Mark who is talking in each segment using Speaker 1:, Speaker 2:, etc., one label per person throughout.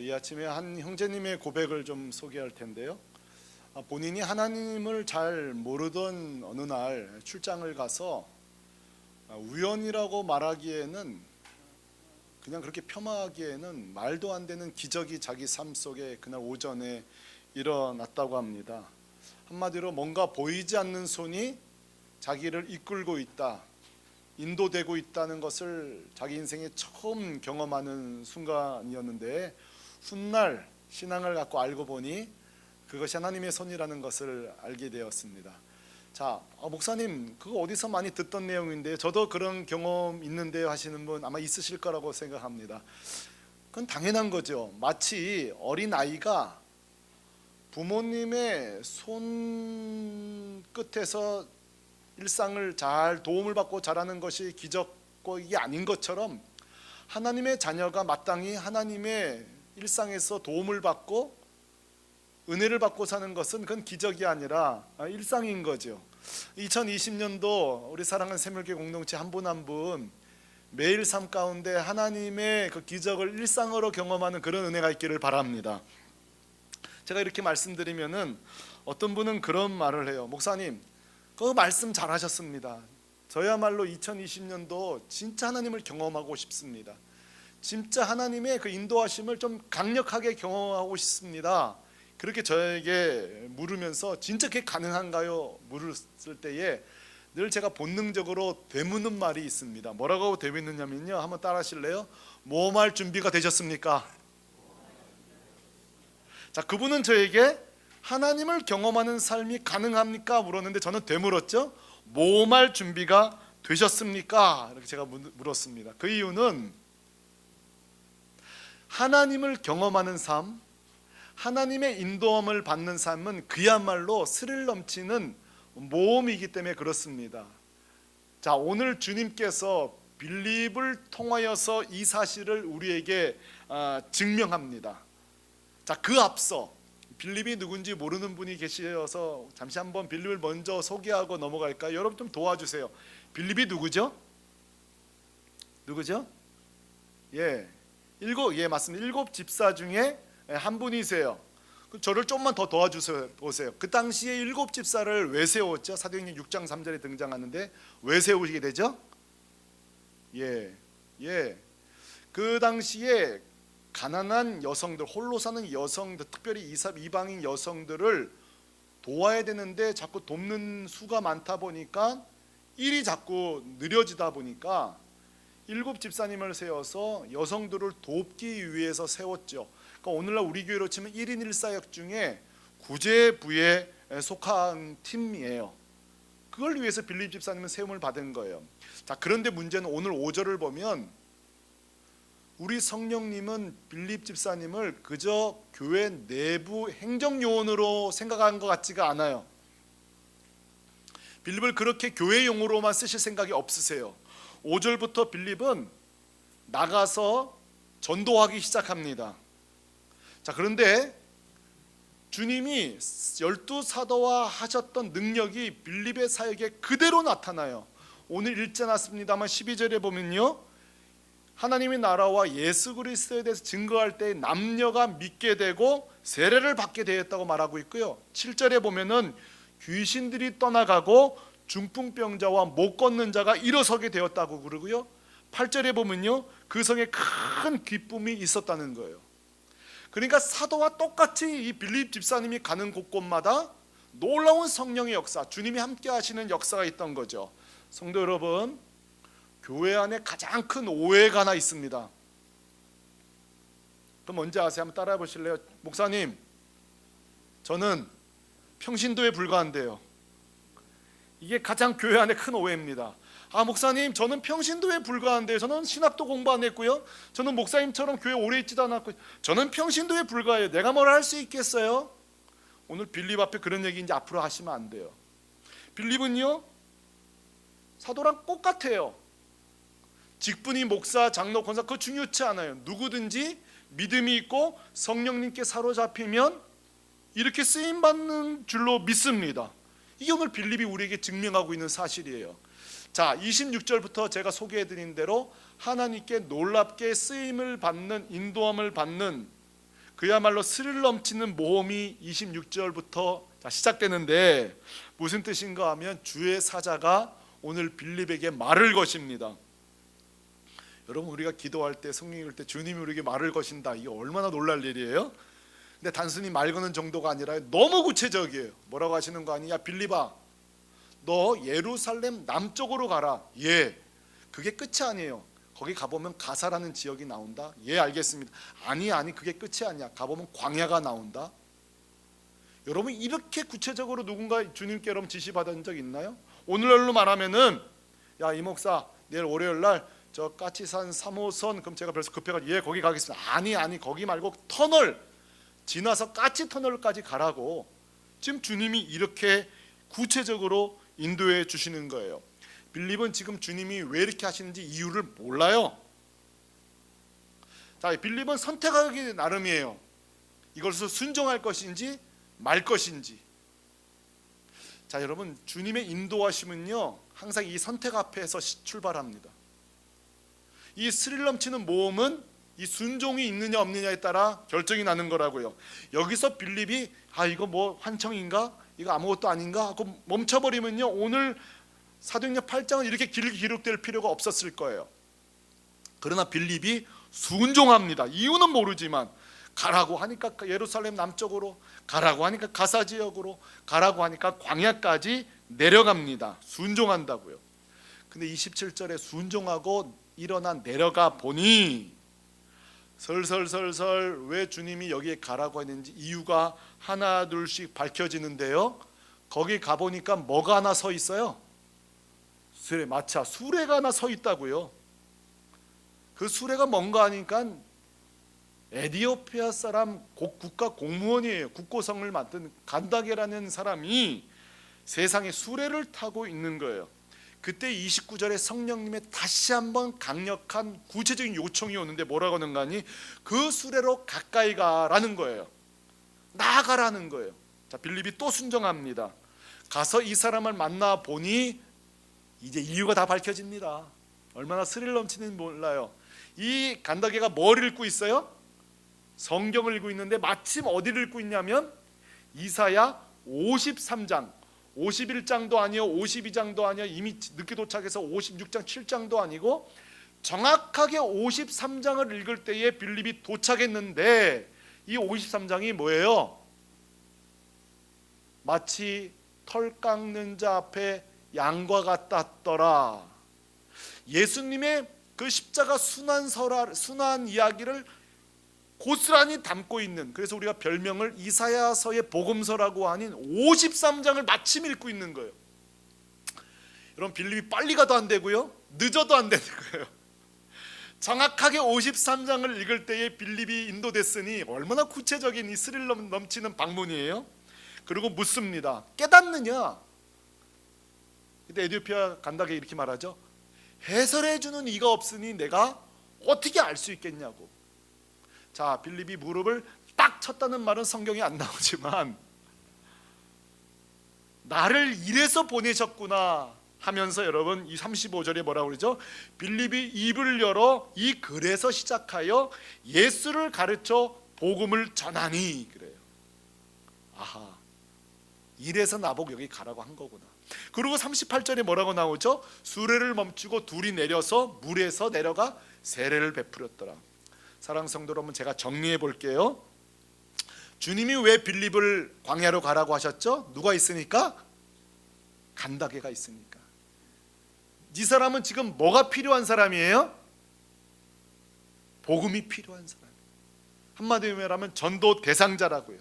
Speaker 1: 이 아침에 한 형제님의 고백을 좀 소개할 텐데요. 본인이 하나님을 잘 모르던 어느 날 출장을 가서 우연이라고 말하기에는, 그냥 그렇게 폄하하기에는 말도 안 되는 기적이 자기 삶 속에 그날 오전에 일어났다고 합니다. 한마디로 뭔가 보이지 않는 손이 자기를 이끌고 있다, 인도되고 있다는 것을 자기 인생에 처음 경험하는 순간이었는데, 훗날 신앙을 갖고 알고 보니 그것이 하나님의 손이라는 것을 알게 되었습니다. 자, 목사님 그거 어디서 많이 듣던 내용인데 저도 그런 경험 있는데요 하시는 분 아마 있으실 거라고 생각합니다. 그건 당연한 거죠. 마치 어린아이가 부모님의 손 끝에서 일상을 잘 도움을 받고 자라는 것이 기적이 아닌 것처럼, 하나님의 자녀가 마땅히 하나님의 일상에서 도움을 받고 은혜를 받고 사는 것은 그건 기적이 아니라 일상인 거죠. 2020년도 우리 사랑하는 새물교회 공동체 한 분 한 분 매일 삶 가운데 하나님의 그 기적을 일상으로 경험하는 그런 은혜가 있기를 바랍니다. 제가 이렇게 말씀드리면은 어떤 분은 그런 말을 해요. 목사님 그 말씀 잘하셨습니다. 저야말로 2020년도 진짜 하나님을 경험하고 싶습니다. 진짜 하나님의 그 인도하심을 좀 강력하게 경험하고 싶습니다. 그렇게 저에게 물으면서 진짜 그게 가능한가요? 물었을 때에 늘 제가 본능적으로 되묻는 말이 있습니다. 뭐라고 되묻느냐면요, 한번 따라 하실래요? 모험할 준비가 되셨습니까? 자, 그분은 저에게 하나님을 경험하는 삶이 가능합니까? 물었는데 저는 되물었죠. 모험할 준비가 되셨습니까? 이렇게 제가 물었습니다. 그 이유는 하나님을 경험하는 삶, 하나님의 인도함을 받는 삶은 그야말로 스릴 넘치는 모험이기 때문에 그렇습니다. 자, 오늘 주님께서 빌립을 통하여서 이 사실을 우리에게 증명합니다. 자, 그 앞서 빌립이 누군지 모르는 분이 계셔서 잠시 한번 빌립을 먼저 소개하고 넘어갈까요? 여러분 좀 도와주세요. 빌립이 누구죠? 누구죠? 맞습니다. 7 집사 중에 한 분이세요. 저를 조금만 더 도와주세요. 보세요. 그 당시에 7 집사를 왜 세웠죠? 사도행전 6장 3절에 등장하는데 왜 세우시게 되죠? 그 당시에 가난한 여성들, 홀로 사는 여성들, 특별히 이방인 여성들을 도와야 되는데 자꾸 돕는 수가 많다 보니까 일이 자꾸 느려지다 보니까 7 집사님을 세워서 여성들을 돕기 위해서 세웠죠. 그러니까 오늘날 우리 교회로 치면 1인 1사역 중에 구제부에 속한 팀이에요. 그걸 위해서 빌립 집사님은 세움을 받은 거예요. 자, 그런데 문제는 오늘 5절을 보면 우리 성령님은 빌립 집사님을 그저 교회 내부 행정요원으로 생각한 것 같지가 않아요. 빌립을 그렇게 교회용으로만 쓰실 생각이 없으세요. 5절부터 빌립은 나가서 전도하기 시작합니다. 자, 그런데 주님이 12사도와 하셨던 능력이 빌립의 사역에 그대로 나타나요. 오늘 읽지 않았습니다만 12절에 보면요, 하나님의 나라와 예수 그리스도에 대해서 증거할 때 남녀가 믿게 되고 세례를 받게 되었다고 말하고 있고요. 7절에 보면은 귀신들이 떠나가고 중풍병자와 못 걷는 자가 일어서게 되었다고 그러고요. 8절에 보면요, 그 성에 큰 기쁨이 있었다는 거예요. 그러니까 사도와 똑같이 이 빌립 집사님이 가는 곳곳마다 놀라운 성령의 역사, 주님이 함께 하시는 역사가 있던 거죠. 성도 여러분, 교회 안에 가장 큰 오해가 하나 있습니다. 그럼 뭔지 아세요? 한번 따라해 보실래요? 목사님, 저는 평신도에 불과한데요. 이게 가장 교회 안에 큰 오해입니다. 목사님, 저는 평신도에 불과한데요. 저는 신학도 공부 안 했고요. 저는 목사님처럼 교회 오래 있지도 않았고, 저는 평신도에 불과해요. 내가 뭘 할 수 있겠어요? 오늘 빌립 앞에 그런 얘기 이제 앞으로 하시면 안 돼요. 빌립은요, 사도랑 똑같아요. 직분이 목사, 장로, 권사 그거 중요치 않아요. 누구든지 믿음이 있고 성령님께 사로잡히면 이렇게 쓰임받는 줄로 믿습니다. 이게 오늘 빌립이 우리에게 증명하고 있는 사실이에요. 자, 26절부터 제가 소개해드린 대로 하나님께 놀랍게 쓰임을 받는, 인도함을 받는 그야말로 스릴 넘치는 모험이 26절부터 시작되는데 무슨 뜻인가 하면 주의 사자가 오늘 빌립에게 말을 거십니다. 여러분, 우리가 기도할 때, 성령 읽을 때 주님이 우리에게 말을 거신다, 이게 얼마나 놀랄 일이에요. 근데 단순히 말 거는 정도가 아니라 너무 구체적이에요. 뭐라고 하시는 거 아니야? 빌립아, 너 예루살렘 남쪽으로 가라. 예. 그게 끝이 아니에요. 거기 가보면 가사라는 지역이 나온다. 예, 알겠습니다. 아니 그게 끝이 아니야. 가보면 광야가 나온다. 여러분, 이렇게 구체적으로 누군가 주님께 여러분 지시받은 적 있나요? 오늘날로 말하면은, 야, 이 목사 내일 월요일날 저 까치산 3호선, 그럼 제가 그래서 급해가지고 예, 거기 가겠습니다. 아니 거기 말고 터널 지나서 까치 터널까지 가라고 지금 주님이 이렇게 구체적으로 인도해 주시는 거예요. 빌립은 지금 주님이 왜 이렇게 하시는지 이유를 몰라요. 자, 빌립은 선택하기 나름이에요. 이것을 순종할 것인지 말 것인지. 자, 여러분, 주님의 인도하심은요 항상 이 선택 앞에서 출발합니다. 이 스릴 넘치는 모험은 이 순종이 있느냐 없느냐에 따라 결정이 나는 거라고요. 여기서 빌립이 이거 뭐 환청인가? 이거 아무것도 아닌가? 하고 멈춰버리면요 오늘 사도행전 8장은 이렇게 길게 기록될 필요가 없었을 거예요. 그러나 빌립이 순종합니다. 이유는 모르지만 가라고 하니까 예루살렘 남쪽으로, 가라고 하니까 가사 지역으로, 가라고 하니까 광야까지 내려갑니다. 순종한다고요. 근데 27절에 순종하고 일어나 내려가 보니 설설설설 왜 주님이 여기에 가라고 했는지 이유가 하나 둘씩 밝혀지는데요. 거기 가보니까 뭐가 하나 서 있어요? 수레가 하나 서 있다고요. 그 수레가 뭔가 하니까 에디오피아 사람 국가 공무원이에요. 국고성을 만든 간다게라는 사람이 세상에 수레를 타고 있는 거예요. 그때 29절에 성령님의 다시 한번 강력한 구체적인 요청이 오는데 뭐라고 하는 거니? 그 수레로 가까이 가라는 거예요. 나아가라는 거예요. 자, 빌립이 또 순종합니다. 가서 이 사람을 만나 보니 이제 이유가 다 밝혀집니다. 얼마나 스릴 넘치는지 몰라요. 이 간다게가 뭘 읽고 있어요? 성경을 읽고 있는데 마침 어디를 읽고 있냐면 이사야 53장, 51장도 아니요 52장도 아니요 이미 늦게 도착해서 56장 7장도 아니고 정확하게 53장을 읽을 때에 빌립이 도착했는데 이 53장이 뭐예요? 마치 털 깎는 자 앞에 양과 같았더라. 예수님의 그 십자가 순환 이야기를 고스란히 담고 있는, 그래서 우리가 별명을 이사야서의 복음서라고 하는 53장을 마침 읽고 있는 거예요. 여러분, 빌립이 빨리 가도 안 되고요 늦어도 안 되는 거예요. 정확하게 53장을 읽을 때에 빌립이 인도됐으니 얼마나 구체적인 이 스릴 넘치는 방문이에요. 그리고 묻습니다. 깨닫느냐? 그때 에디오피아 간다게 이렇게 말하죠. 해설해주는 이가 없으니 내가 어떻게 알 수 있겠냐고. 자, 빌립이 무릎을 딱 쳤다는 말은 성경에 안 나오지만 나를 이래서 보내셨구나 하면서 여러분 이 35절에 뭐라고 그러죠? 빌립이 입을 열어 이 글에서 시작하여 예수를 가르쳐 복음을 전하니 그래요. 아하, 이래서 나보고 여기 가라고 한 거구나. 그리고 38절에 뭐라고 나오죠? 수레를 멈추고 둘이 내려서 물에서 내려가 세례를 베풀었더라. 사랑하는 성도 여러분, 제가 정리해 볼게요. 주님이 왜 빌립을 광야로 가라고 하셨죠? 누가 있으니까? 간다게가 있으니까. 이 사람은 지금 뭐가 필요한 사람이에요? 복음이 필요한 사람. 한마디로 말하면 전도 대상자라고요.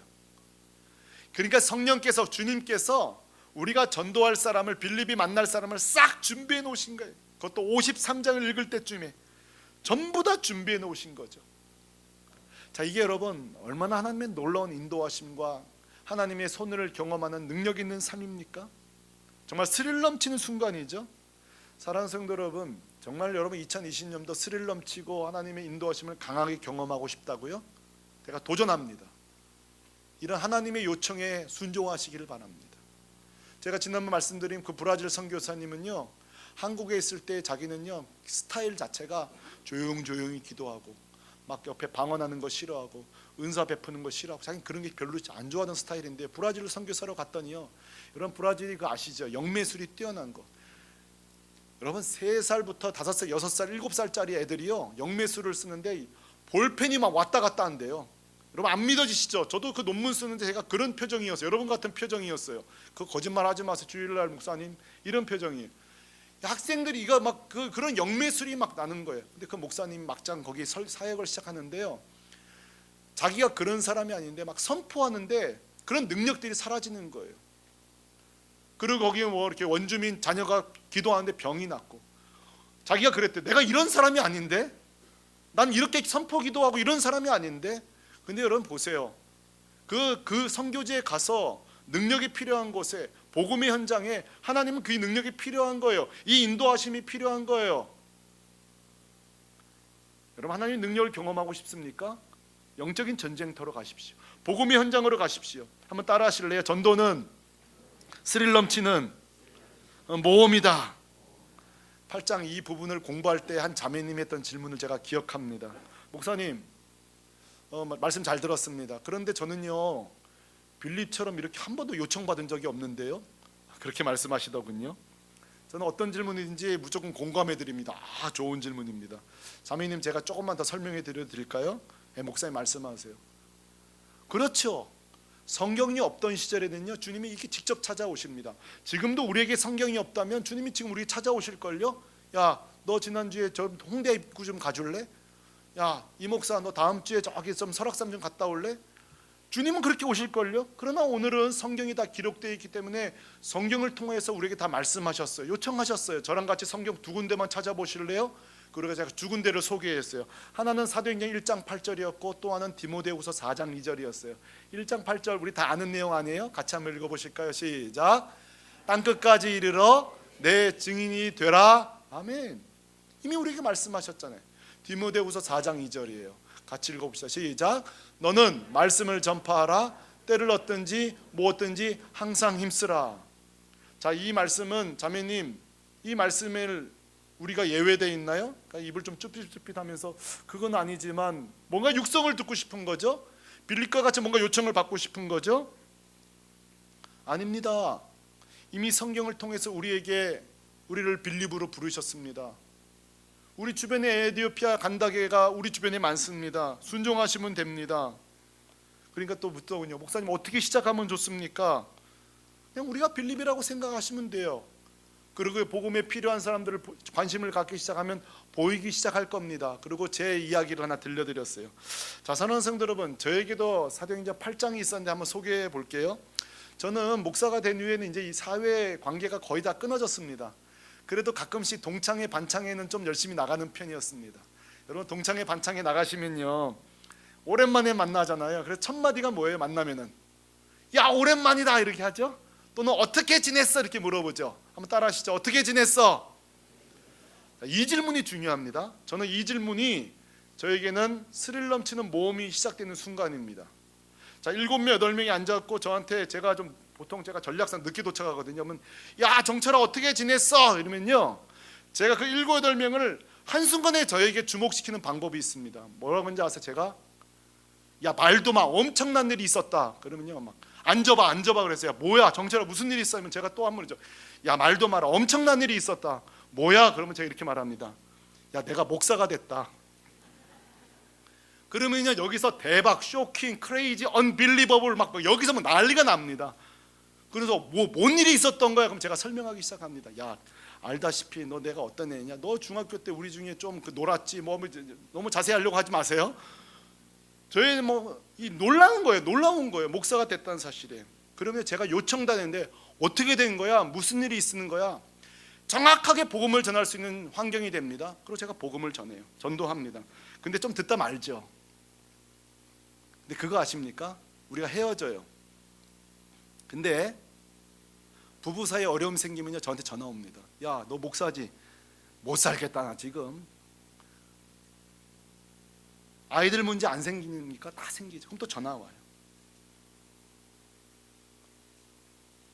Speaker 1: 그러니까 성령께서, 주님께서 우리가 전도할 사람을, 빌립이 만날 사람을 싹 준비해 놓으신 거예요. 그것도 53장을 읽을 때쯤에 전부 다 준비해 놓으신 거죠. 자, 이게 여러분 얼마나 하나님의 놀라운 인도하심과 하나님의 손을 경험하는 능력 있는 삶입니까? 정말 스릴 넘치는 순간이죠. 사랑하는 성도 여러분, 정말 여러분 2020년도 스릴 넘치고 하나님의 인도하심을 강하게 경험하고 싶다고요? 제가 도전합니다. 이런 하나님의 요청에 순종하시기를 바랍니다. 제가 지난번 말씀드린 그 브라질 선교사님은요, 한국에 있을 때 자기는요 스타일 자체가 조용조용히 기도하고 막 옆에 방언하는 거 싫어하고 은사 베푸는 거 싫어하고 자기는 그런 게 별로 안 좋아하는 스타일인데 브라질 선교사로 갔더니요, 여러분 브라질이 그 아시죠? 영매술이 뛰어난 거. 여러분 3살부터 5살, 6살, 7살짜리 애들이요 영매술을 쓰는데 볼펜이 막 왔다 갔다 한대요. 여러분 안 믿어지시죠? 저도 그 논문 쓰는데 제가 그런 표정이었어요. 여러분 같은 표정이었어요. 그 거짓말 하지 마세요 주일날 목사님, 이런 표정이에요. 학생들이 이거 막 그런 영매술이 막 나는 거예요. 근데 그 목사님 막장 거기 사역을 시작하는데요, 자기가 그런 사람이 아닌데 막 선포하는데 그런 능력들이 사라지는 거예요. 그리고 거기에 뭐 이렇게 원주민 자녀가 기도하는데 병이 났고, 자기가 그랬대. 내가 이런 사람이 아닌데, 난 이렇게 선포 기도하고 이런 사람이 아닌데. 근데 여러분 보세요. 그 선교지에 가서 능력이 필요한 곳에, 복음의 현장에 하나님은 그 능력이 필요한 거예요. 이 인도하심이 필요한 거예요. 여러분 하나님의 능력을 경험하고 싶습니까? 영적인 전쟁터로 가십시오. 복음의 현장으로 가십시오. 한번 따라 하실래요? 전도는 스릴 넘치는 모험이다. 8장 이 부분을 공부할 때 한 자매님이 했던 질문을 제가 기억합니다. 목사님, 말씀 잘 들었습니다. 그런데 저는요 빌립처럼 이렇게 한 번도 요청받은 적이 없는데요. 그렇게 말씀하시더군요. 저는 어떤 질문인지 무조건 공감해 드립니다. 좋은 질문입니다. 자매님, 제가 조금만 더 설명해 드릴까요? 목사님 말씀하세요. 그렇죠. 성경이 없던 시절에는요 주님이 이렇게 직접 찾아오십니다. 지금도 우리에게 성경이 없다면 주님이 지금 우리 찾아오실걸요. 야, 너 지난주에 저 홍대 입구 좀 가줄래? 야, 이 목사 너 다음 주에 저기 좀 설악산 좀 갔다 올래? 주님은 그렇게 오실걸요. 그러나 오늘은 성경이 다 기록되어 있기 때문에 성경을 통해서 우리에게 다 말씀하셨어요. 요청하셨어요. 저랑 같이 성경 2군데만 찾아보실래요? 그리고 제가 2군데를 소개했어요. 하나는 사도행전 1장 8절이었고 또 하나는 디모데후서 4장 2절이었어요. 1장 8절 우리 다 아는 내용 아니에요? 같이 한번 읽어보실까요? 시작. 땅끝까지 이르러 내 증인이 되라. 아멘. 이미 우리에게 말씀하셨잖아요. 디모데후서 4장 2절이에요. 같이 읽어봅시다. 시작. 너는 말씀을 전파하라. 때를 얻든지 무엇든지 항상 힘쓰라. 자, 이 말씀은 자매님, 이 말씀을 우리가 예외되어 있나요? 그러니까 입을 좀 쭈삣쭈삣하면서 그건 아니지만 뭔가 육성을 듣고 싶은 거죠? 빌립과 같이 뭔가 요청을 받고 싶은 거죠? 아닙니다. 이미 성경을 통해서 우리를 빌립으로 부르셨습니다. 우리 주변에 에티오피아 간다게가 우리 주변에 많습니다. 순종하시면 됩니다. 그러니까 또 묻더군요. 목사님 어떻게 시작하면 좋습니까? 그냥 우리가 빌립이라고 생각하시면 돼요. 그리고 복음에 필요한 사람들을 관심을 갖기 시작하면 보이기 시작할 겁니다. 그리고 제 이야기를 하나 들려드렸어요. 자, 사랑하는 성도 여러분, 저에게도 사도행전 8장이 있었는데 한번 소개해 볼게요. 저는 목사가 된 후에는 이제 이 사회 관계가 거의 다 끊어졌습니다. 그래도 가끔씩 동창회 반창회는 좀 열심히 나가는 편이었습니다. 여러분 동창회 반창회 나가시면요 오랜만에 만나잖아요. 그래서 첫 마디가 뭐예요? 만나면은 야 오랜만이다 이렇게 하죠. 또는 어떻게 지냈어 이렇게 물어보죠. 한번 따라하시죠. 어떻게 지냈어? 이 질문이 중요합니다. 저는 이 질문이 저에게는 스릴 넘치는 모험이 시작되는 순간입니다. 자, 7명 8명이 앉았고 저한테 보통 제가 전략상 늦게 도착하거든요. 그러면 야 정철아 어떻게 지냈어? 이러면요 제가 그 7, 8명을 한순간에 저에게 주목시키는 방법이 있습니다. 뭐라고 하는지 아세요? 제가 야 말도 마 엄청난 일이 있었다 그러면요 막 앉아봐 그래서 야 뭐야 정철아 무슨 일이 있어? 하면 제가 또 한 번이죠. 야 말도 마라 엄청난 일이 있었다. 뭐야? 그러면 제가 이렇게 말합니다. 야 내가 목사가 됐다. 그러면요 여기서 대박, 쇼킹, 크레이지, 언빌리버블 막 여기서 뭐 난리가 납니다. 그래서 뭔 일이 있었던 거야? 그럼 제가 설명하기 시작합니다. 야 알다시피 너 내가 어떤 애냐? 너 중학교 때 우리 중에 좀 놀았지. 너무 자세히 하려고 하지 마세요. 저희 이 놀라운 거예요. 목사가 됐다는 사실에. 그러면 제가 요청단인데 어떻게 된 거야? 무슨 일이 있는 거야? 정확하게 복음을 전할 수 있는 환경이 됩니다. 그리고 제가 복음을 전해요. 전도합니다. 근데 좀 듣다 말죠. 근데 그거 아십니까? 우리가 헤어져요. 근데 부부 사이에 어려움 생기면요 저한테 전화 옵니다. 야 너 목사지? 못 살겠다 나 지금. 아이들 문제 안 생기니까 다 생기죠. 그럼 또 전화 와요.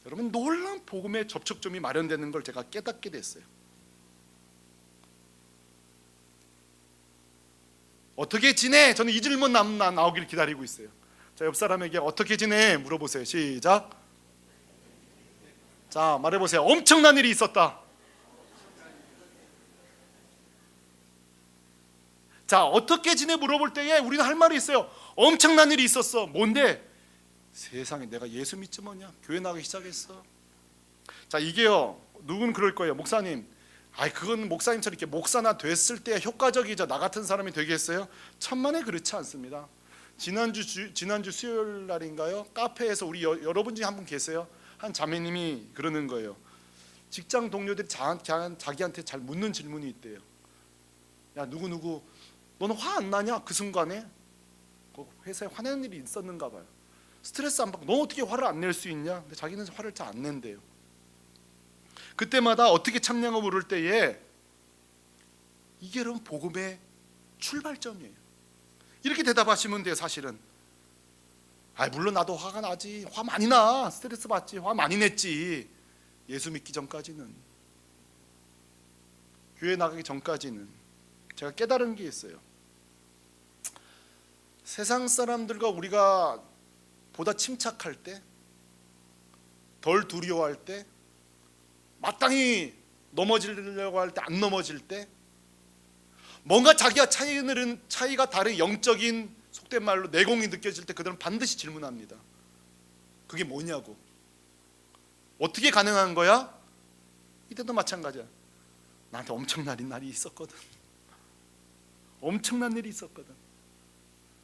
Speaker 1: 여러분 놀라운 복음의 접촉점이 마련되는 걸 제가 깨닫게 됐어요. 어떻게 지내? 저는 이 질문 나오길 기다리고 있어요. 자, 옆 사람에게 어떻게 지내? 물어보세요. 시작. 자, 말해보세요. 엄청난 일이 있었다. 자, 어떻게 지내 물어볼 때에 우리는 할 말이 있어요. 엄청난 일이 있었어. 뭔데? 세상에 내가 예수 믿지 뭐냐? 교회 나가기 시작했어. 자, 이게요, 누군 그럴 거예요. 목사님, 아이 그건 목사님처럼 이렇게 목사나 됐을 때 효과적이죠. 나 같은 사람이 되겠어요? 천만에 그렇지 않습니다. 지난주 수요일 날인가요? 카페에서 우리 여러분 중에 한 분 계세요. 한 자매님이 그러는 거예요. 직장 동료들이 자기한테 잘 묻는 질문이 있대요. 야, 누구 너는 화 안 나냐? 그 순간에 그 회사에 화내는 일이 있었는가 봐요. 스트레스 안 받고 너 어떻게 화를 안 낼 수 있냐? 근데 자기는 화를 잘 안 낸대요. 그때마다 어떻게 참냐고 물을 때에 이게 여러분 복음의 출발점이에요. 이렇게 대답하시면 돼요. 사실은 물론 나도 화가 나지. 화 많이 나. 스트레스 받지. 화 많이 냈지. 예수 믿기 전까지는, 교회 나가기 전까지는 제가 깨달은 게 있어요. 세상 사람들과 우리가 보다 침착할 때, 덜 두려워할 때, 마땅히 넘어지려고 할 때 안 넘어질 때, 뭔가 자기가 차이가 다른 영적인 속된 말로 내공이 느껴질 때 그들은 반드시 질문합니다. 그게 뭐냐고. 어떻게 가능한 거야? 이때도 마찬가지야. 나한테 엄청난 날이 있었거든. 엄청난 일이 있었거든.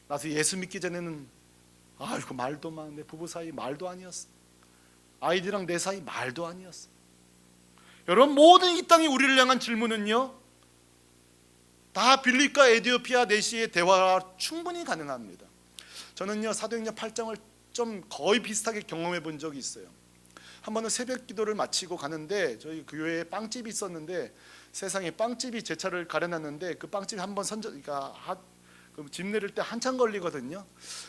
Speaker 1: 나도 예수 믿기 전에는 그 말도 막 내 부부 사이 말도 아니었어. 아이들이랑 내 사이 말도 아니었어. 여러분, 모든 이 땅이 우리를 향한 질문은요, 다 빌립과 에디오피아 내시의 대화가 충분히 가능합니다. 저는요, 사도행전 8장을 좀 거의 비슷하게 경험해 본 적이 있어요. 한 번은 새벽 기도를 마치고 가는데 저희 교회에 빵집이 있었는데, 세상에 빵집이 제 차를 가려놨는데 그 빵집이 한번 집 내릴 때 한참 걸리거든요.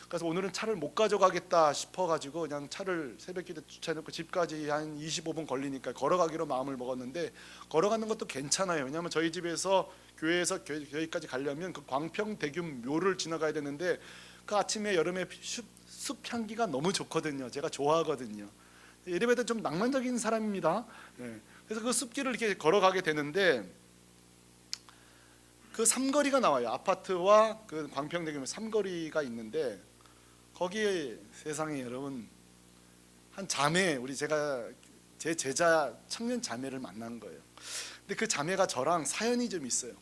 Speaker 1: 그래서 오늘은 차를 못 가져가겠다 싶어가지고 그냥 차를 새벽기도 주차해놓고 집까지 한 25분 걸리니까 걸어가기로 마음을 먹었는데, 걸어가는 것도 괜찮아요. 왜냐하면 저희 집에서 교회에서 교회까지 가려면 그 광평대교 묘를 지나가야 되는데, 그 아침에 여름에 숲 향기가 너무 좋거든요. 제가 좋아하거든요. 이래봬도 좀 낭만적인 사람입니다. 그래서 그 숲길을 이렇게 걸어가게 되는데, 그 삼거리가 나와요. 아파트와 그 광평대교 삼거리가 있는데, 거기에 세상에 여러분 한 자매, 제 제자 청년 자매를 만난 거예요. 근데 그 자매가 저랑 사연이 좀 있어요.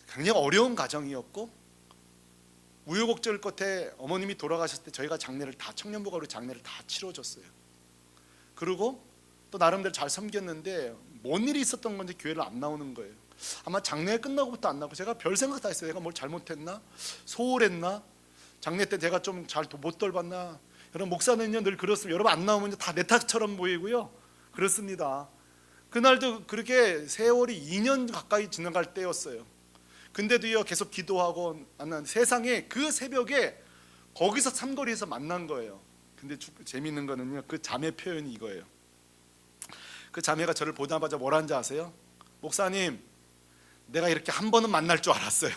Speaker 1: 굉장히 어려운 가정이었고, 우여곡절 끝에 어머님이 돌아가셨을 때 저희가 청년부가로 장례를 다 치러줬어요. 그리고 또 나름대로 잘 섬겼는데 뭔 일이 있었던 건지 교회를 안 나오는 거예요. 아마 장례 끝나고부터 안 나고, 제가 별 생각 다 했어요. 내가 뭘 잘못했나? 소홀했나? 장례 때 제가 좀 잘 못 돌봤나? 여러분, 목사는요 늘 그렇습니다. 여러분 안 나오면 다 내 탓처럼 보이고요. 그렇습니다. 그날도 그렇게 세월이 2년 가까이 지나갈 때였어요. 근데도요 계속 기도하고, 세상에 그 새벽에 거기서 삼거리에서 만난 거예요. 근데 재미있는 거는요, 그 자매 표현이 이거예요. 그 자매가 저를 보자마자 뭐라는지 아세요? 목사님, 내가 이렇게 한 번은 만날 줄 알았어요.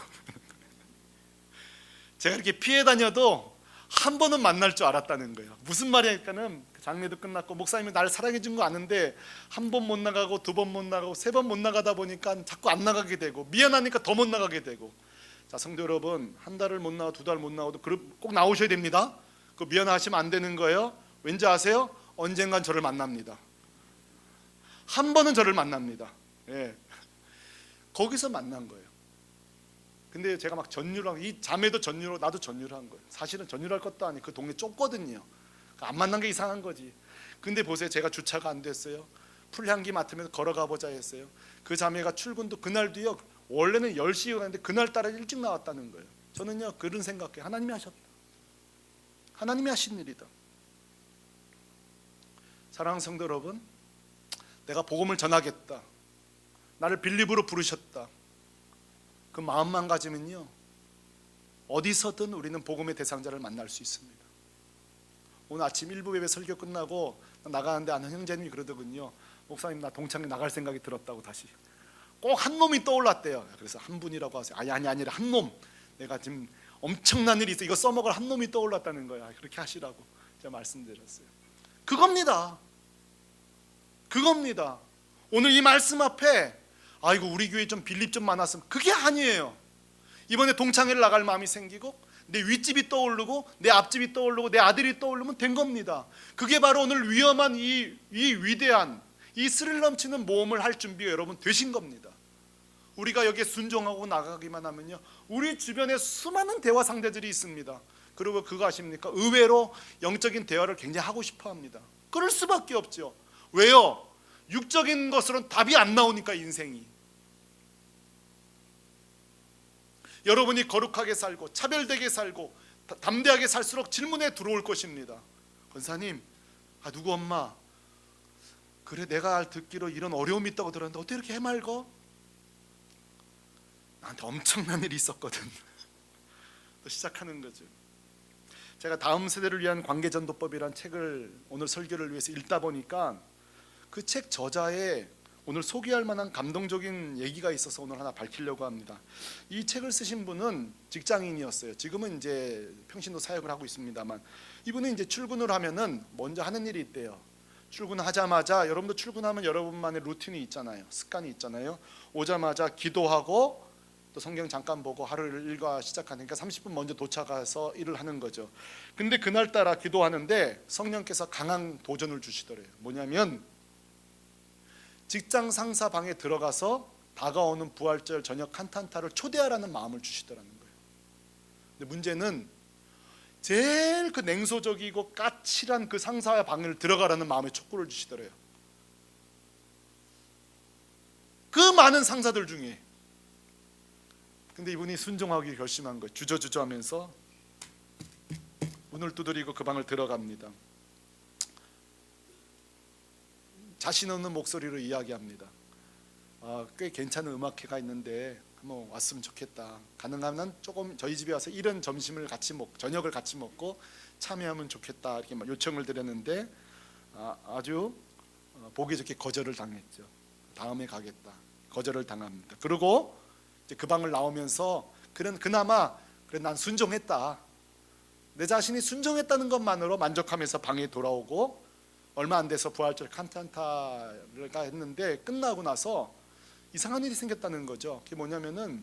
Speaker 1: 제가 이렇게 피해 다녀도 한 번은 만날 줄 알았다는 거예요. 무슨 말이냐면, 장례도 끝났고 목사님이 날 사랑해 준 거 아는데 한 번 못 나가고 두 번 못 나가고 세 번 못 나가다 보니까 자꾸 안 나가게 되고, 미안하니까 더 못 나가게 되고. 자, 성도 여러분, 한 달을 못 나가고 두 달 못 나가도 꼭 나오셔야 됩니다. 그 미안하시면 안 되는 거예요. 왠지 아세요? 언젠간 저를 만납니다. 한 번은 저를 만납니다. 거기서 만난 거예요. 근데 제가 막 전율하고, 이 자매도 전율하고 나도 전율한 거예요. 사실은 전율할 것도 아니고 그 동네 좁거든요. 안 만난 게 이상한 거지. 근데 보세요, 제가 주차가 안 됐어요. 풀향기 맡으면서 걸어가 보자 했어요. 그 자매가 출근도 그날도요, 원래는 10시에 가는데 그날따라 일찍 나왔다는 거예요. 저는요 그런 생각해요. 하나님이 하셨다. 하나님이 하신 일이다. 사랑하는 성도 여러분, 내가 복음을 전하겠다, 나를 빌립으로 부르셨다, 그 마음만 가지면요 어디서든 우리는 복음의 대상자를 만날 수 있습니다. 오늘 아침 1부 예배 설교 끝나고 나가는데 아는 형제님이 그러더군요. 목사님, 나 동창회 나갈 생각이 들었다고. 다시 꼭 한 놈이 떠올랐대요. 그래서 한 분이라고 하세요. 아니라 한 놈. 내가 지금 엄청난 일이 있어. 이거 써먹을 한 놈이 떠올랐다는 거야. 그렇게 하시라고 제가 말씀드렸어요. 그겁니다. 오늘 이 말씀 앞에 아이고 우리 교회 좀 빌립 좀 많았으면, 그게 아니에요. 이번에 동창회를 나갈 마음이 생기고 내 윗집이 떠오르고 내 앞집이 떠오르고 내 아들이 떠오르면 된 겁니다. 그게 바로 오늘 위험한 이 위대한 이 스릴 넘치는 모험을 할 준비가 여러분 되신 겁니다. 우리가 여기에 순종하고 나가기만 하면요, 우리 주변에 수많은 대화 상대들이 있습니다. 그리고 그거 아십니까? 의외로 영적인 대화를 굉장히 하고 싶어 합니다. 그럴 수밖에 없죠. 왜요? 육적인 것으로는 답이 안 나오니까. 인생이 여러분이 거룩하게 살고 차별되게 살고 담대하게 살수록 질문에 들어올 것입니다. 권사님, 누구 엄마, 그래 내가 듣기로 이런 어려움이 있다고 들었는데 어떻게 이렇게 해맑어? 나한테 엄청난 일이 있었거든. 또 시작하는 거죠. 제가 다음 세대를 위한 관계전도법이란 책을 오늘 설교를 위해서 읽다 보니까 그 책 저자의 오늘 소개할 만한 감동적인 얘기가 있어서 오늘 하나 밝히려고 합니다. 이 책을 쓰신 분은 직장인이었어요. 지금은 이제 평신도 사역을 하고 있습니다만, 이분은 이제 출근을 하면은 먼저 하는 일이 있대요. 출근하자마자, 여러분도 출근하면 여러분만의 루틴이 있잖아요. 습관이 있잖아요. 오자마자 기도하고 또 성경 잠깐 보고 하루를 일과 시작하니까 30분 먼저 도착해서 일을 하는 거죠. 근데 그날따라 기도하는데 성령께서 강한 도전을 주시더래요. 뭐냐면 직장 상사 방에 들어가서 다가오는 부활절 저녁 칸탄타를 초대하라는 마음을 주시더라는 거예요. 근데 문제는 제일 그 냉소적이고 까칠한 그 상사의 방을 들어가라는 마음에 촉구를 주시더래요. 그 많은 상사들 중에. 근데 이분이 순종하기 결심한 거예요. 주저주저 하면서 문을 두드리고 그 방을 들어갑니다. 자신 없는 목소리로 이야기합니다. 꽤 괜찮은 음악회가 있는데 한번 왔으면 좋겠다. 가능하면 조금 저희 집에 와서 이런 점심을 같이 저녁을 같이 먹고 참여하면 좋겠다. 이렇게 요청을 드렸는데 아주 보기 좋게 거절을 당했죠. 다음에 가겠다. 거절을 당합니다. 그리고 이제 그 방을 나오면서 그나마 난 순종했다. 내 자신이 순종했다는 것만으로 만족하면서 방에 돌아오고, 얼마 안 돼서 부활절 칸탄타를 했는데 끝나고 나서 이상한 일이 생겼다는 거죠. 그게 뭐냐면은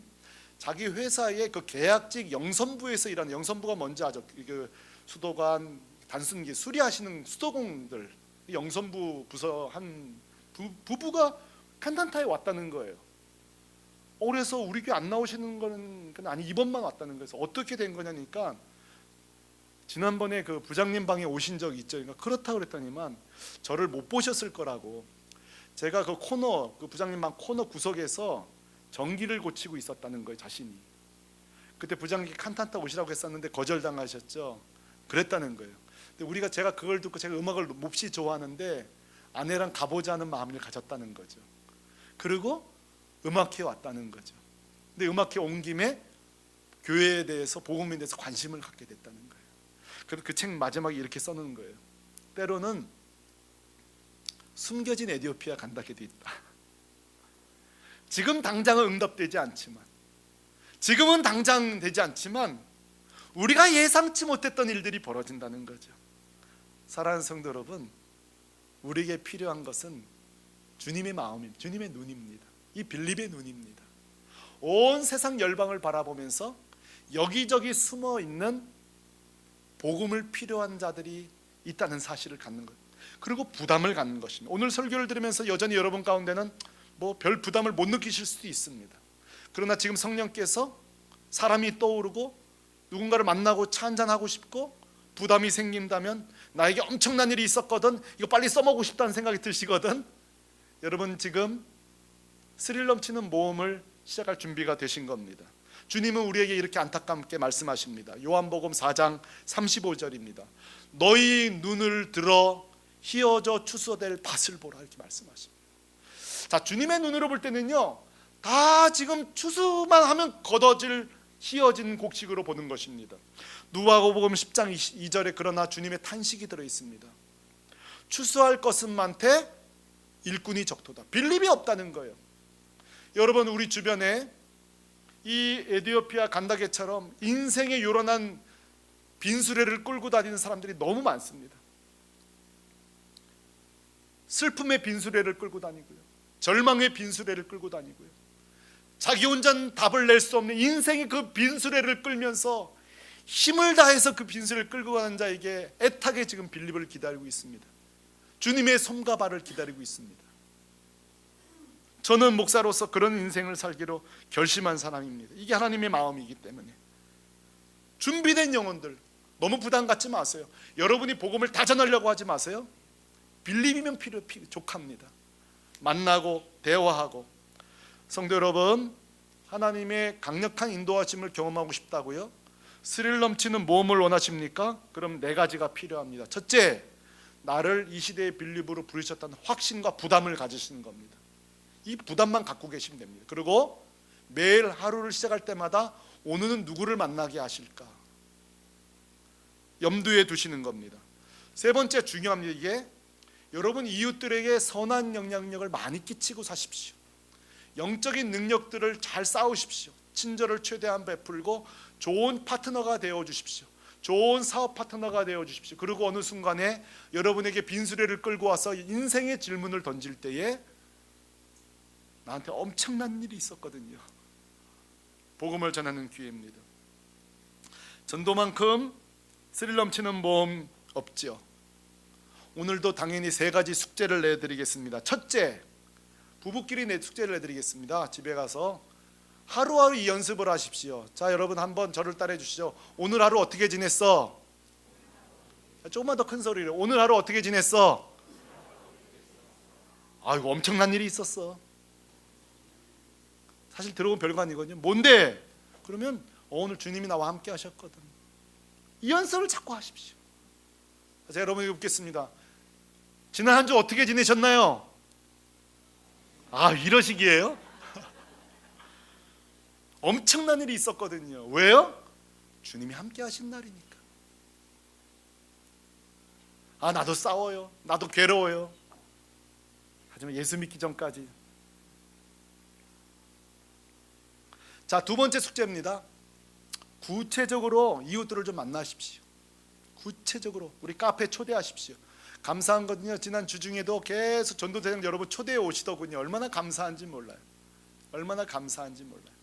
Speaker 1: 자기 회사의 그 계약직 영선부에서 일하는, 영선부가 뭔지 아죠? 그 수도관 단순기 수리하시는 수도공들, 영선부 부서 한 부부가 칸탄타에 왔다는 거예요. 그래서 우리 교회 안 나오시는 거는 아니 이번만 왔다는 거예요. 어떻게 된 거냐니까 지난번에 그 부장님 방에 오신 적이 있죠. 그러니까 그렇다고 그랬더니만 저를 못 보셨을 거라고. 제가 그 부장님 방 코너 구석에서 전기를 고치고 있었다는 거예요, 자신이. 그때 부장님이 칸탄타 오시라고 했었는데 거절당하셨죠. 그랬다는 거예요. 근데 제가 그걸 듣고 제가 음악을 몹시 좋아하는데 아내랑 가보자는 마음을 가졌다는 거죠. 그리고 음악회에 왔다는 거죠. 근데 음악회 온 김에 교회에 대해서, 복음에 대해서 관심을 갖게 됐다는 거예요. 그래서 그 책 마지막에 이렇게 써놓은 거예요. 때로는 숨겨진 에티오피아 간다게 돼 있다. 지금 당장은 응답되지 않지만, 지금은 당장 되지 않지만 우리가 예상치 못했던 일들이 벌어진다는 거죠. 사랑하는 성도 여러분, 우리에게 필요한 것은 주님의 마음입니다. 주님의 눈입니다. 이 빌립의 눈입니다. 온 세상 열방을 바라보면서 여기저기 숨어 있는 복음을 필요한 자들이 있다는 사실을 갖는 것, 그리고 부담을 갖는 것입니다. 오늘 설교를 들으면서 여전히 여러분 가운데는 별 부담을 못 느끼실 수도 있습니다. 그러나 지금 성령께서 사람이 떠오르고 누군가를 만나고 차 한잔하고 싶고 부담이 생긴다면, 나에게 엄청난 일이 있었거든, 이거 빨리 써먹고 싶다는 생각이 드시거든, 여러분 지금 스릴 넘치는 모험을 시작할 준비가 되신 겁니다. 주님은 우리에게 이렇게 안타깝게 말씀하십니다. 요한복음 4장 35절입니다. 너희 눈을 들어 휘어져 추수될 밭을 보라, 이렇게 말씀하십니다. 자, 주님의 눈으로 볼 때는요, 다 지금 추수만 하면 걷어질 휘어진 곡식으로 보는 것입니다. 누가복음 10장 2절에 그러나 주님의 탄식이 들어 있습니다. 추수할 것은 많되 일꾼이 적도다. 빌립이 없다는 거예요. 여러분, 우리 주변에 이 에티오피아 간다게처럼 인생의 요란한 빈수레를 끌고 다니는 사람들이 너무 많습니다. 슬픔의 빈수레를 끌고 다니고요, 절망의 빈수레를 끌고 다니고요, 자기 혼자는 답을 낼 수 없는 인생의 그 빈수레를 끌면서 힘을 다해서 그 빈수레를 끌고 가는 자에게 애타게 지금 빌립을 기다리고 있습니다. 주님의 손과 발을 기다리고 있습니다. 저는 목사로서 그런 인생을 살기로 결심한 사람입니다. 이게 하나님의 마음이기 때문에. 준비된 영혼들 너무 부담 갖지 마세요. 여러분이 복음을 다 전하려고 하지 마세요. 빌립이면 족합니다. 만나고 대화하고. 성도 여러분, 하나님의 강력한 인도하심을 경험하고 싶다고요? 스릴 넘치는 모험을 원하십니까? 그럼 4가지가 필요합니다. 첫째, 나를 이 시대의 빌립으로 부르셨다는 확신과 부담을 가지시는 겁니다. 이 부담만 갖고 계시면 됩니다. 그리고 매일 하루를 시작할 때마다 오늘은 누구를 만나게 하실까 염두에 두시는 겁니다. 세 번째, 중요합니다. 이게 여러분, 이웃들에게 선한 영향력을 많이 끼치고 사십시오. 영적인 능력들을 잘 쌓으십시오. 친절을 최대한 베풀고 좋은 파트너가 되어 주십시오. 좋은 사업 파트너가 되어 주십시오. 그리고 어느 순간에 여러분에게 빈수레를 끌고 와서 인생의 질문을 던질 때에 나한테 엄청난 일이 있었거든요. 복음을 전하는 기회입니다. 전도만큼 스릴 넘치는 모험 없죠. 오늘도 당연히 3가지 숙제를 내드리겠습니다. 첫째, 부부끼리 숙제를 내드리겠습니다. 집에 가서 하루하루 이 연습을 하십시오. 자, 여러분 한번 저를 따라해 주시죠. 오늘 하루 어떻게 지냈어? 조금만 더 큰 소리로. 오늘 하루 어떻게 지냈어? 아이고, 엄청난 일이 있었어. 사실 들어보면 별거 아니거든요. 뭔데? 그러면 오늘 주님이 나와 함께 하셨거든. 이 연습을 자꾸 하십시오. 자, 여러분에게 묻겠습니다. 지난 한 주 어떻게 지내셨나요? 아, 이러시기에요? 엄청난 일이 있었거든요. 왜요? 주님이 함께 하신 날이니까. 아, 나도 싸워요. 나도 괴로워요. 하지만 예수 믿기 전까지. 자, 2번째 숙제입니다. 구체적으로 이웃들을 좀 만나십시오. 구체적으로 우리 카페 초대하십시오. 감사한 거든요. 지난 주 중에도 계속 전도대장 여러분 초대해 오시더군요. 얼마나 감사한지 몰라요. 얼마나 감사한지 몰라요.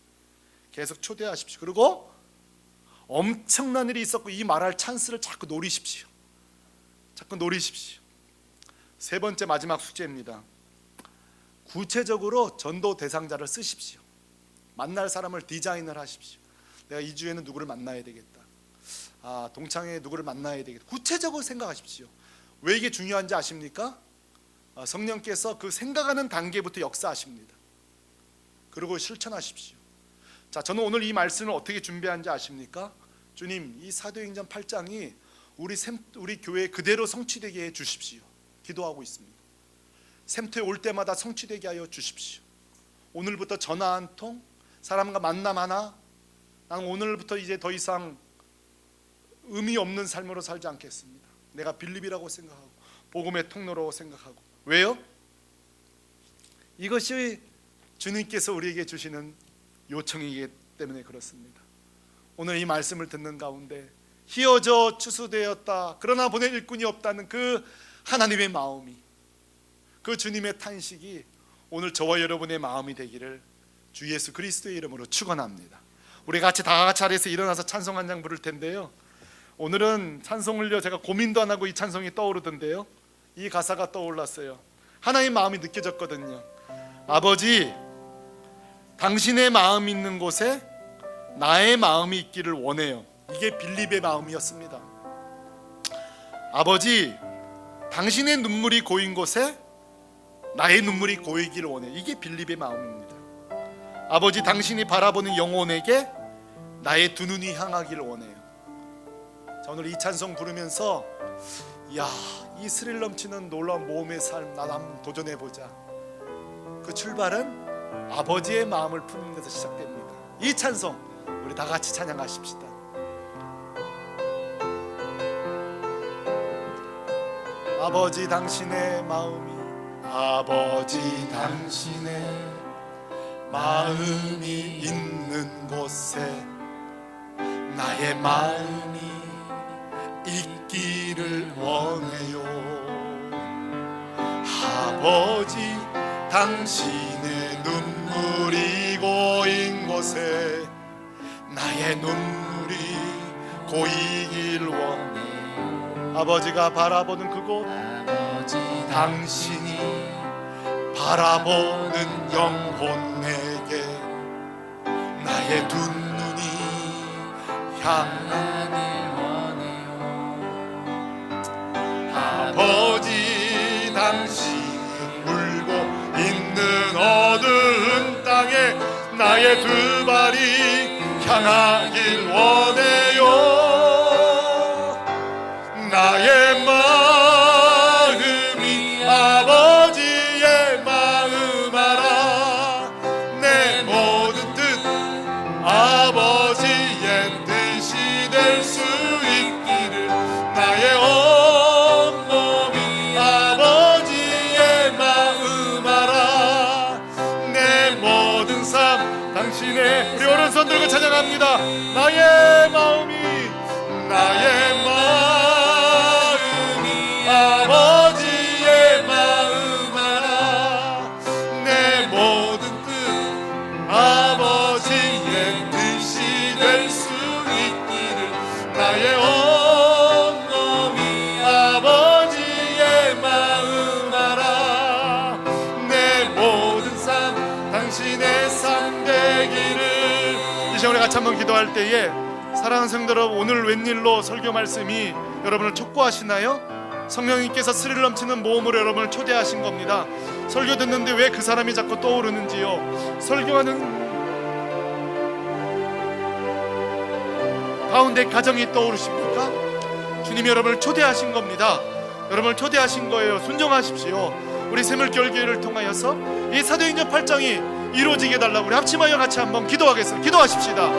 Speaker 1: 계속 초대하십시오. 그리고 엄청난 일이 있었고 이 말할 찬스를 자꾸 노리십시오. 자꾸 노리십시오. 3번째 마지막 숙제입니다. 구체적으로 전도 대상자를 쓰십시오. 만날 사람을 디자인을 하십시오. 내가 이 주에는 누구를 만나야 되겠다. 아, 동창회 누구를 만나야 되겠다. 구체적으로 생각하십시오. 왜 이게 중요한지 아십니까? 성령께서 그 생각하는 단계부터 역사하십니다. 그리고 실천하십시오. 자, 저는 오늘 이 말씀을 어떻게 준비한지 아십니까? 주님, 이 사도행전 8장이 우리 교회에 그대로 성취되게 해 주십시오. 기도하고 있습니다. 샘터에 올 때마다 성취되게 하여 주십시오. 오늘부터 전화 한 통, 사람과 만남 하나, 나는 오늘부터 이제 더 이상 의미 없는 삶으로 살지 않겠습니다. 내가 빌립이라고 생각하고 복음의 통로라고 생각하고. 왜요? 이것이 주님께서 우리에게 주시는 요청이기 때문에 그렇습니다. 오늘 이 말씀을 듣는 가운데 희어져 추수되었다, 그러나 보낼 일꾼이 없다는 그 하나님의 마음이, 그 주님의 탄식이 오늘 저와 여러분의 마음이 되기를 주 예수 그리스도의 이름으로 축원합니다. 우리 다 같이 자리에서 일어나서 찬송 한 장 부를 텐데요. 오늘은 찬송을요, 제가 고민도 안 하고 이 찬송이 떠오르던데요, 이 가사가 떠올랐어요. 하나님의 마음이 느껴졌거든요. 아버지, 당신의 마음 있는 곳에 나의 마음이 있기를 원해요. 이게 빌립의 마음이었습니다. 아버지, 당신의 눈물이 고인 곳에 나의 눈물이 고이기를 원해요. 이게 빌립의 마음입니다. 아버지, 당신이 바라보는 영혼에게 나의 두 눈이 향하기를 원해요. 자, 오늘 이 찬송 부르면서 이 스릴 넘치는 놀라운 모험의 삶 나도 한번 도전해보자. 그 출발은 아버지의 마음을 푸는 데서 시작됩니다. 이 찬송 우리 다 같이 찬양하십시다. 아버지, 당신의 마음이, 아버지, 당신의 마음이 있는 곳에 나의 마음이 있기를 원해요. 아버지, 당신의 눈물이 고인 곳에 나의 눈물이 고이길 원해요. 아버지가 바라보는 그곳, 당신이 바라보는 영혼에게 나의 두 눈이 향하길 원해요. 아버지, 당신이 울고 있는 어두운 땅에 나의 두 발이 향하길 원해요. 나의 마음이 아버지의 마음 알아. 내 모든 뜻 아버지의 뜻이 될 수 있기를. 나의 온몸이 아버지의 마음 알아. 내 모든 삶 당신의. 우리 오른손 들고 찬양합니다. 나의 마음이 아버지의 마음 알아. 내 모든 뜻 아버지의 뜻이 될 수 있기를. 나의 온몸이 아버지의 마음 알아. 내 모든 삶 당신의 삶 되기를. 이 시간에 같이 한번 기도할 때에 사랑하는 성도 여러분, 오늘 웬일로 설교 말씀이 여러분을 촉구하시나요? 성령님께서 스릴 넘치는 모험으로 여러분을 초대하신 겁니다. 설교 듣는데 왜 그 사람이 자꾸 떠오르는지요? 설교하는 가운데 가정이 떠오르십니까? 주님이 여러분을 초대하신 겁니다. 여러분을 초대하신 거예요. 순종하십시오. 우리 새물결교회를 통하여서 이 사도행전 8장이 이루어지게 해달라고 우리 합심하여 같이 한번 기도하겠습니다. 기도하십시다.